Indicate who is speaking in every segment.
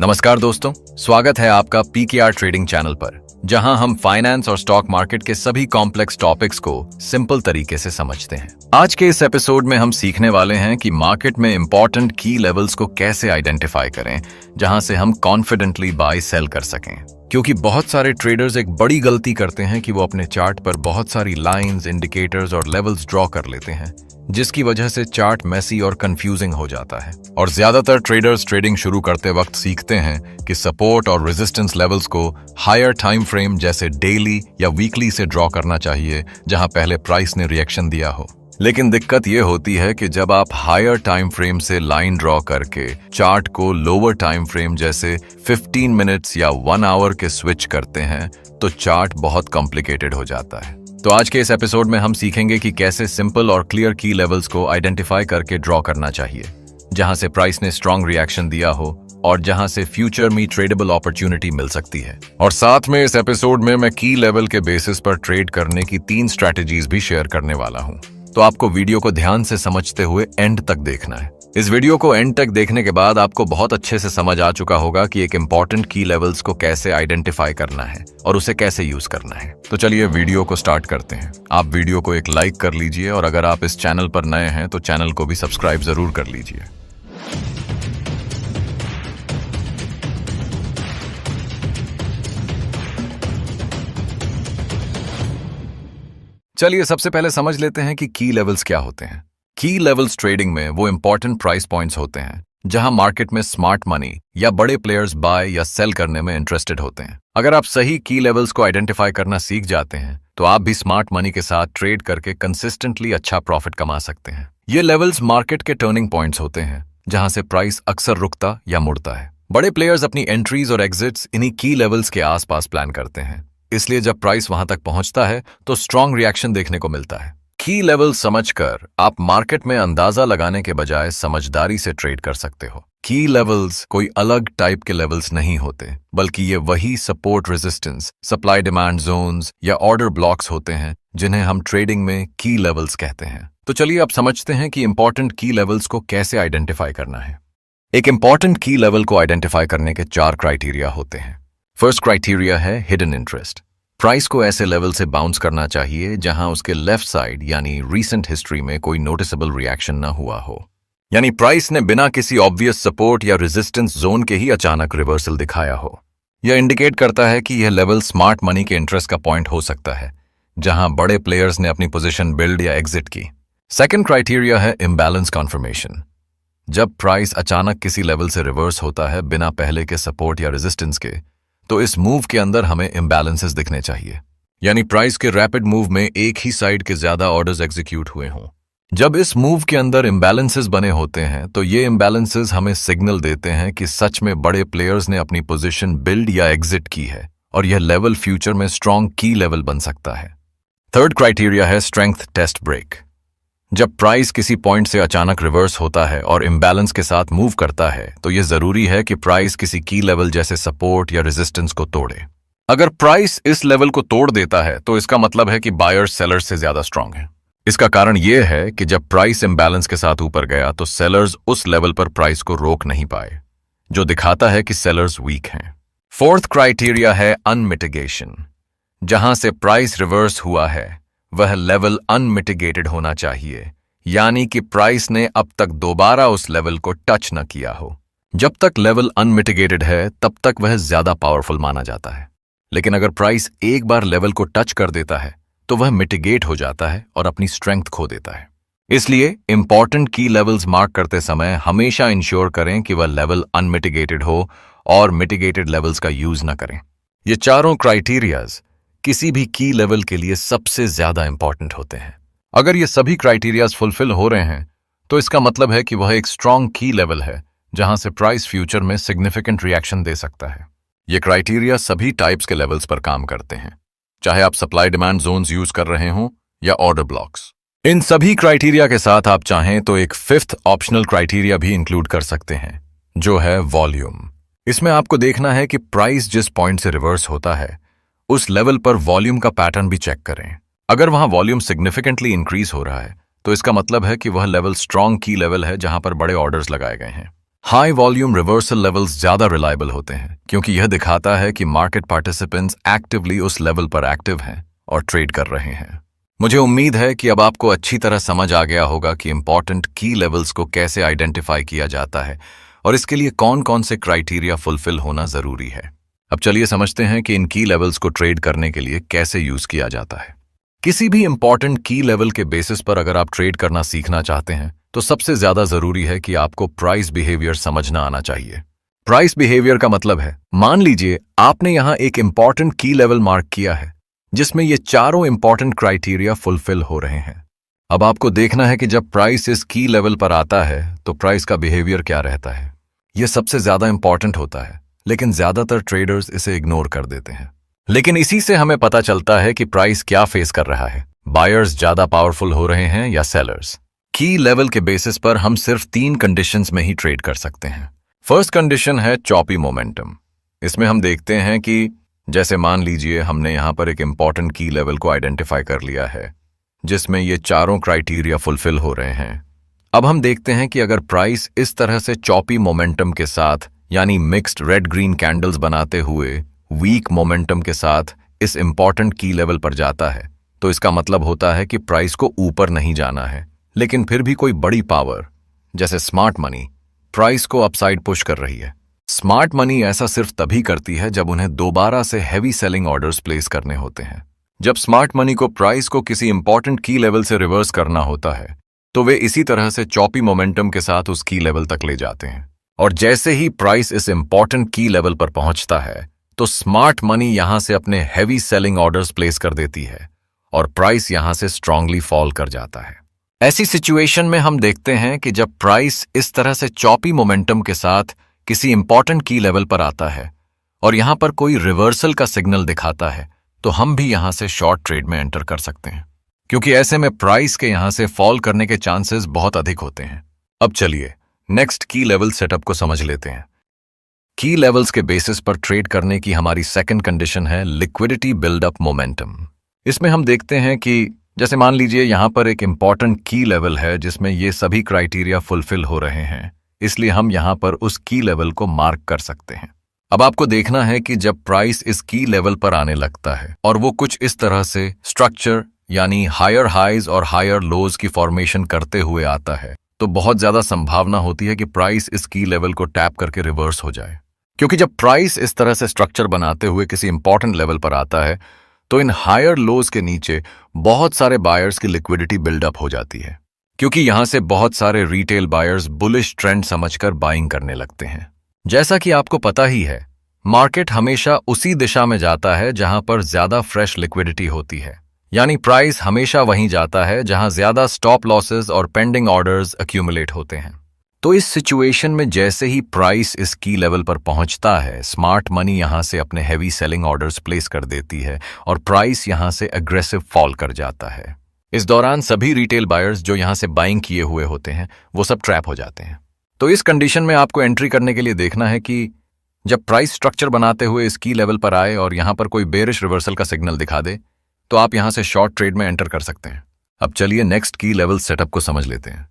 Speaker 1: नमस्कार दोस्तों, स्वागत है आपका पीकेआर ट्रेडिंग चैनल पर, जहां हम फाइनेंस और स्टॉक मार्केट के सभी कॉम्प्लेक्स टॉपिक्स को सिंपल तरीके से समझते हैं। आज के इस एपिसोड में हम सीखने वाले हैं कि मार्केट में इंपॉर्टेंट की लेवल्स को कैसे आइडेंटिफाई करें, जहां से हम कॉन्फिडेंटली बाय सेल कर सकें। क्योंकि बहुत सारे ट्रेडर्स एक बड़ी गलती करते हैं कि वो अपने चार्ट पर बहुत सारी लाइंस, इंडिकेटर्स और लेवल्स ड्रॉ कर लेते हैं, जिसकी वजह से चार्ट मेसी और कंफ्यूजिंग हो जाता है। और ज्यादातर ट्रेडर्स ट्रेडिंग शुरू करते वक्त सीखते हैं कि सपोर्ट और रेजिस्टेंस लेवल्स को हायर टाइम फ्रेम जैसे डेली या वीकली से ड्रॉ करना चाहिए, जहां पहले प्राइस ने रिएक्शन दिया हो। लेकिन दिक्कत यह होती है कि जब आप हायर टाइम फ्रेम से लाइन ड्रॉ करके चार्ट को लोअर टाइम फ्रेम जैसे 15 मिनट्स या 1 आवर के स्विच करते हैं, तो चार्ट बहुत कॉम्प्लिकेटेड हो जाता है। तो आज के इस एपिसोड में हम सीखेंगे कि कैसे सिंपल और क्लियर की लेवल्स को आइडेंटिफाई करके ड्रॉ करना चाहिए, जहां से प्राइस ने स्ट्रॉन्ग रिएक्शन दिया हो और जहां से फ्यूचर में ट्रेडेबल अपॉर्चुनिटी मिल सकती है। और साथ में इस एपिसोड में मैं की लेवल के बेसिस पर ट्रेड करने की 3 स्ट्रैटेजीज भी शेयर करने वाला हूं। तो आपको वीडियो को ध्यान से समझते हुए एंड तक देखना है। इस वीडियो को एंड तक देखने के बाद आपको बहुत अच्छे से समझ आ चुका होगा कि एक इंपॉर्टेंट की लेवल्स को कैसे आइडेंटिफाई करना है और उसे कैसे यूज करना है। तो चलिए वीडियो को स्टार्ट करते हैं। आप वीडियो को एक लाइक कर लीजिए और अगर आप इस चैनल पर नए हैं तो चैनल को भी सब्सक्राइब जरूर कर लीजिए। चलिए सबसे पहले समझ लेते हैं कि की लेवल्स क्या होते हैं। की लेवल्स ट्रेडिंग में वो इंपॉर्टेंट प्राइस पॉइंट्स होते हैं जहां मार्केट में स्मार्ट मनी या बड़े प्लेयर्स बाय या सेल करने में इंटरेस्टेड होते हैं। अगर आप सही की लेवल्स को आइडेंटिफाई करना सीख जाते हैं तो आप भी स्मार्ट मनी के साथ ट्रेड करके कंसिस्टेंटली अच्छा प्रॉफिट कमा सकते हैं। ये लेवल्स मार्केट के टर्निंग पॉइंट्स होते हैं जहां से प्राइस अक्सर रुकता या मुड़ता है। बड़े प्लेयर्स अपनी एंट्रीज और एग्जिट्स इन्हीं की लेवल्स के आसपास प्लान करते हैं, इसलिए जब प्राइस वहां तक पहुंचता है तो स्ट्रॉन्ग रिएक्शन देखने को मिलता है। की लेवल समझकर आप मार्केट में अंदाजा लगाने के बजाय समझदारी से ट्रेड कर सकते हो। की लेवल्स कोई अलग टाइप के लेवल्स नहीं होते, बल्कि ये वही support, resistance, supply demand zones या ऑर्डर ब्लॉक्स होते हैं जिन्हें हम ट्रेडिंग में की लेवल्स कहते हैं। तो चलिए अब समझते हैं कि इंपॉर्टेंट की लेवल्स को कैसे आइडेंटिफाई करना है। एक इंपॉर्टेंट की लेवल को आइडेंटिफाई करने के 4 क्राइटेरिया होते हैं। फर्स्ट क्राइटेरिया है हिडन इंटरेस्ट। प्राइस को ऐसे लेवल से बाउंस करना चाहिए जहां उसके लेफ्ट साइड यानी रीसेंट हिस्ट्री में कोई नोटिसेबल रिएक्शन न हुआ हो, यानी प्राइस ने बिना किसी ऑब्वियस सपोर्ट या रेजिस्टेंस जोन के ही अचानक रिवर्सल दिखाया हो। यह इंडिकेट करता है कि यह लेवल स्मार्ट मनी के इंटरेस्ट का पॉइंट हो सकता है, जहां बड़े प्लेयर्स ने अपनी पोजीशन बिल्ड या एग्जिट की। सेकंड क्राइटेरिया है इम्बैलेंस कन्फर्मेशन। जब प्राइस अचानक किसी लेवल से रिवर्स होता है बिना पहले के सपोर्ट या रेजिस्टेंस के, तो इस मूव के अंदर हमें इम्बैलेंसेस दिखने चाहिए, यानी प्राइस के रैपिड मूव में एक ही साइड के ज्यादा ऑर्डर्स एग्जीक्यूट हुए हों। जब इस मूव के अंदर इम्बैलेंसेस बने होते हैं तो ये इम्बैलेंसेस हमें सिग्नल देते हैं कि सच में बड़े प्लेयर्स ने अपनी पोजीशन बिल्ड या एग्जिट की है और यह लेवल फ्यूचर में स्ट्रॉन्ग की लेवल बन सकता है। थर्ड क्राइटेरिया है स्ट्रेंथ टेस्ट ब्रेक। जब प्राइस किसी पॉइंट से अचानक रिवर्स होता है और इम्बैलेंस के साथ मूव करता है तो यह जरूरी है कि प्राइस किसी की लेवल जैसे सपोर्ट या रेजिस्टेंस को तोड़े। अगर प्राइस इस लेवल को तोड़ देता है तो इसका मतलब है कि बायर्स सेलर्स से ज्यादा स्ट्रांग है। इसका कारण यह है कि जब प्राइस इम्बैलेंस के साथ ऊपर गया तो सेलर्स उस लेवल पर प्राइस को रोक नहीं पाए, जो दिखाता है कि सेलर्स वीक हैं। फोर्थ क्राइटेरिया है अनमिटिगेशन। जहां से प्राइस रिवर्स हुआ है वह लेवल अनमिटिगेटेड होना चाहिए, यानी कि प्राइस ने अब तक दोबारा उस लेवल को टच न किया हो। जब तक लेवल अनमिटिगेटेड है तब तक वह ज्यादा पावरफुल माना जाता है, लेकिन अगर प्राइस एक बार लेवल को टच कर देता है तो वह मिटिगेट हो जाता है और अपनी स्ट्रेंथ खो देता है। इसलिए इंपॉर्टेंट की लेवल्स मार्क करते समय हमेशा इंश्योर करें कि वह लेवल अनमिटिगेटेड हो और मिटिगेटेड लेवल्स का यूज न करें। ये चारों क्राइटेरियाज किसी भी की लेवल के लिए सबसे ज्यादा इंपॉर्टेंट होते हैं। अगर ये सभी क्राइटेरियाज फुलफिल हो रहे हैं तो इसका मतलब है कि वह एक स्ट्रॉन्ग की लेवल है जहां से प्राइस फ्यूचर में सिग्निफिकेंट रिएक्शन दे सकता है। ये क्राइटेरिया सभी टाइप्स के लेवल्स पर काम करते हैं, चाहे आप सप्लाई डिमांड जोन्स यूज कर रहे हों या ऑर्डर ब्लॉक्स। इन सभी क्राइटेरिया के साथ आप चाहें तो एक 5th ऑप्शनल क्राइटेरिया भी इंक्लूड कर सकते हैं, जो है वॉल्यूम। इसमें आपको देखना है कि प्राइस जिस पॉइंट से रिवर्स होता है उस लेवल पर वॉल्यूम का पैटर्न भी चेक करें। अगर वहां वॉल्यूम सिग्निफिकेंटली इंक्रीज हो रहा है तो इसका मतलब है कि वह लेवल स्ट्रॉन्ग की लेवल है जहां पर बड़े ऑर्डर्स लगाए गए हैं। हाई वॉल्यूम रिवर्सल लेवल्स ज्यादा रिलायबल होते हैं क्योंकि यह दिखाता है कि मार्केट पार्टिसिपेंट्स एक्टिवली उस लेवल पर एक्टिव हैं और ट्रेड कर रहे हैं। मुझे उम्मीद है कि अब आपको अच्छी तरह समझ आ गया होगा कि इंपॉर्टेंट की लेवल्स को कैसे आइडेंटिफाई किया जाता है और इसके लिए कौन कौन से क्राइटेरिया फुलफिल होना जरूरी है। अब चलिए समझते हैं कि इन की लेवल्स को ट्रेड करने के लिए कैसे यूज किया जाता है। किसी भी इंपॉर्टेंट की लेवल के बेसिस पर अगर आप ट्रेड करना सीखना चाहते हैं तो सबसे ज्यादा जरूरी है कि आपको प्राइस बिहेवियर समझना आना चाहिए। प्राइस बिहेवियर का मतलब है, मान लीजिए आपने यहां एक इंपॉर्टेंट की लेवल मार्क किया है जिसमें ये चारों इंपॉर्टेंट क्राइटेरिया फुलफिल हो रहे हैं। अब आपको देखना है कि जब प्राइस इस की लेवल पर आता है तो प्राइस का बिहेवियर क्या रहता है। यह सबसे ज्यादा इंपॉर्टेंट होता है, लेकिन ज्यादातर ट्रेडर्स इसे इग्नोर कर देते हैं। लेकिन इसी से हमें पता चलता है कि प्राइस क्या फेस कर रहा है, बायर्स ज्यादा पावरफुल हो रहे हैं या सेलर्स। की लेवल के बेसिस पर हम सिर्फ 3 कंडीशंस में ही ट्रेड कर सकते हैं। फर्स्ट कंडीशन है चॉपी मोमेंटम। इसमें हम देखते हैं कि जैसे मान लीजिए हमने यहां पर एक इंपॉर्टेंट की लेवल को आइडेंटिफाई कर लिया है जिसमें ये चारों क्राइटेरिया फुलफिल हो रहे हैं। अब हम देखते हैं कि अगर प्राइस इस तरह से चॉपी मोमेंटम के साथ यानी मिक्स्ड रेड ग्रीन कैंडल्स बनाते हुए वीक मोमेंटम के साथ इस इंपॉर्टेंट की लेवल पर जाता है तो इसका मतलब होता है कि प्राइस को ऊपर नहीं जाना है, लेकिन फिर भी कोई बड़ी पावर जैसे स्मार्ट मनी प्राइस को अपसाइड पुश कर रही है। स्मार्ट मनी ऐसा सिर्फ तभी करती है जब उन्हें दोबारा से हैवी सेलिंग ऑर्डर्स प्लेस करने होते हैं। जब स्मार्ट मनी को प्राइस को किसी इंपॉर्टेंट की लेवल से रिवर्स करना होता है तो वे इसी तरह से चॉपी मोमेंटम के साथ उस की लेवल तक ले जाते हैं, और जैसे ही प्राइस इस इंपॉर्टेंट की लेवल पर पहुंचता है तो स्मार्ट मनी यहां से अपने हैवी सेलिंग ऑर्डर्स प्लेस कर देती है और प्राइस यहां से स्ट्रांगली फॉल कर जाता है। ऐसी सिचुएशन में हम देखते हैं कि जब प्राइस इस तरह से चॉपी मोमेंटम के साथ किसी इंपॉर्टेंट की लेवल पर आता है और यहां पर कोई रिवर्सल का सिग्नल दिखाता है तो हम भी यहां से शॉर्ट ट्रेड में एंटर कर सकते हैं, क्योंकि ऐसे में प्राइस के यहां से फॉल करने के चांसेस बहुत अधिक होते हैं। अब चलिए नेक्स्ट की लेवल सेटअप को समझ लेते हैं। की लेवल्स के बेसिस पर ट्रेड करने की हमारी सेकंड कंडीशन है लिक्विडिटी बिल्डअप मोमेंटम। इसमें हम देखते हैं कि जैसे मान लीजिए यहां पर एक इंपॉर्टेंट की लेवल है जिसमें ये सभी क्राइटेरिया फुलफिल हो रहे हैं, इसलिए हम यहां पर उस की लेवल को मार्क कर सकते हैं। अब आपको देखना है कि जब प्राइस इस की लेवल पर आने लगता है और वो कुछ इस तरह से स्ट्रक्चर यानी हायर हाइज और हायर लोज की फॉर्मेशन करते हुए आता है तो बहुत ज्यादा संभावना होती है कि प्राइस इस की लेवल को टैप करके रिवर्स हो जाए, क्योंकि जब प्राइस इस तरह से स्ट्रक्चर बनाते हुए किसी इंपॉर्टेंट लेवल पर आता है तो इन हायर लोज के नीचे बहुत सारे बायर्स की लिक्विडिटी बिल्डअप हो जाती है, क्योंकि यहां से बहुत सारे रिटेल बायर्स बुलिश ट्रेंड समझकर बाइंग करने लगते हैं। जैसा कि आपको पता ही है, मार्केट हमेशा उसी दिशा में जाता है जहां पर ज्यादा फ्रेश लिक्विडिटी होती है, यानी प्राइस हमेशा वहीं जाता है जहां ज्यादा स्टॉप लॉसेस और पेंडिंग ऑर्डर्स एक्यूमुलेट होते हैं। तो इस सिचुएशन में जैसे ही प्राइस इस की लेवल पर पहुंचता है, स्मार्ट मनी यहां से अपने हैवी सेलिंग ऑर्डर्स प्लेस कर देती है और प्राइस यहां से एग्रेसिव फॉल कर जाता है। इस दौरान सभी रिटेल बायर्स जो यहां से बाइंग किए हुए होते हैं वो सब ट्रैप हो जाते हैं। तो इस कंडीशन में आपको एंट्री करने के लिए देखना है कि जब प्राइस स्ट्रक्चर बनाते हुए इस की लेवल पर आए और यहां पर कोई बेरिश रिवर्सल का सिग्नल दिखा दे तो आप यहां से शॉर्ट ट्रेड में एंटर कर सकते हैं। अब चलिए नेक्स्ट की लेवल सेटअप को समझ लेते हैं।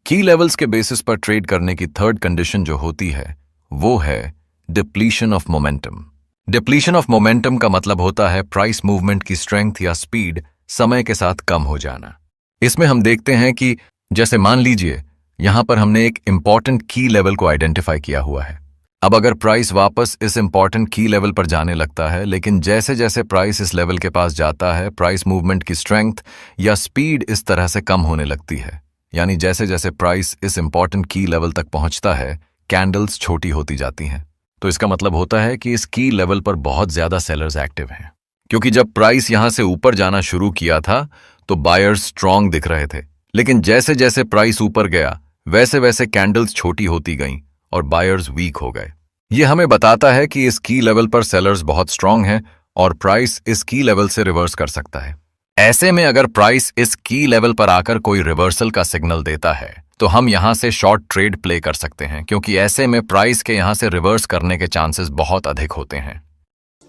Speaker 1: की लेवल्स के बेसिस पर ट्रेड करने की थर्ड कंडीशन जो होती है वो है depletion of momentum. Depletion of momentum का मतलब होता है प्राइस मूवमेंट की स्ट्रेंथ या स्पीड समय के साथ कम हो जाना। इसमें हम देखते हैं कि जैसे मान लीजिए यहां पर हमने एक इंपॉर्टेंट की लेवल को आइडेंटिफाई किया हुआ है। अब अगर प्राइस वापस इस इंपॉर्टेंट की लेवल पर जाने लगता है, लेकिन जैसे जैसे प्राइस इस लेवल के पास जाता है प्राइस मूवमेंट की स्ट्रेंथ या स्पीड इस तरह से कम होने लगती है, यानी जैसे जैसे प्राइस इस इंपॉर्टेंट की लेवल तक पहुंचता है कैंडल्स छोटी होती जाती हैं। तो इसका मतलब होता है कि इस की लेवल पर बहुत ज्यादा सेलर्स एक्टिव हैं, क्योंकि जब प्राइस यहां से ऊपर जाना शुरू किया था तो बायर्स स्ट्रांग दिख रहे थे, लेकिन जैसे जैसे प्राइस ऊपर गया वैसे वैसे कैंडल्स छोटी होती गईं और बायर्स वीक हो गए। यह हमें बताता है कि इस की लेवल पर सेलर्स बहुत स्ट्रांग हैं और प्राइस इस की लेवल से रिवर्स कर सकता है। ऐसे में अगर प्राइस इस की लेवल पर आकर कोई रिवर्सल का सिग्नल देता है तो हम यहां से शॉर्ट ट्रेड प्ले कर सकते हैं, क्योंकि ऐसे में प्राइस के यहां से रिवर्स करने के चांसेस बहुत अधिक होते हैं।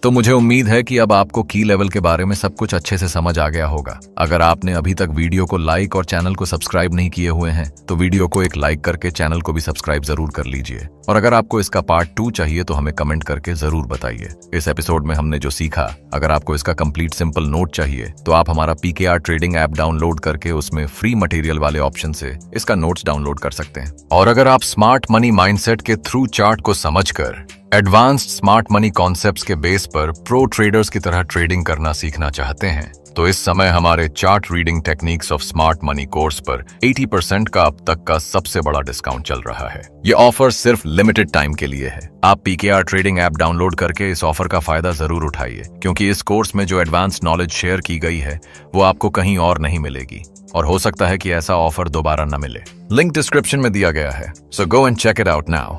Speaker 1: तो मुझे उम्मीद है कि अब आपको की लेवल के बारे में सब कुछ अच्छे से समझ आ गया होगा। अगर आपने अभी तक वीडियो को लाइक और चैनल को सब्सक्राइब नहीं किए हुए हैं तो वीडियो को एक लाइक करके चैनल को भी सब्सक्राइब जरूर कर लीजिए। और अगर आपको इसका पार्ट 2 चाहिए तो हमें कमेंट करके जरूर बताइए। इस एपिसोड में हमने जो सीखा, अगर आपको इसका कंप्लीट सिंपल नोट चाहिए तो आप हमारा PKR ट्रेडिंग ऐप डाउनलोड करके उसमें फ्री मटेरियल वाले ऑप्शन से इसका नोट्स डाउनलोड कर सकते हैं। और अगर आप स्मार्ट मनी माइंडसेट के थ्रू चार्ट को समझकर एडवांस्ड स्मार्ट मनी कॉन्सेप्ट्स के बेस पर प्रो ट्रेडर्स की तरह ट्रेडिंग करना सीखना चाहते हैं तो इस समय हमारे chart reading techniques of smart money course पर 80% का अब तक का सबसे बड़ा डिस्काउंट चल रहा है। ये ऑफर सिर्फ लिमिटेड टाइम के लिए है। आप PKR ट्रेडिंग ऐप डाउनलोड करके इस ऑफर का फायदा जरूर उठाइए, क्योंकि इस कोर्स में जो एडवांस नॉलेज शेयर की गई है वो आपको कहीं और नहीं मिलेगी और हो सकता है कि ऐसा ऑफर दोबारा न मिले। लिंक डिस्क्रिप्शन में दिया गया है, so go and check it out now.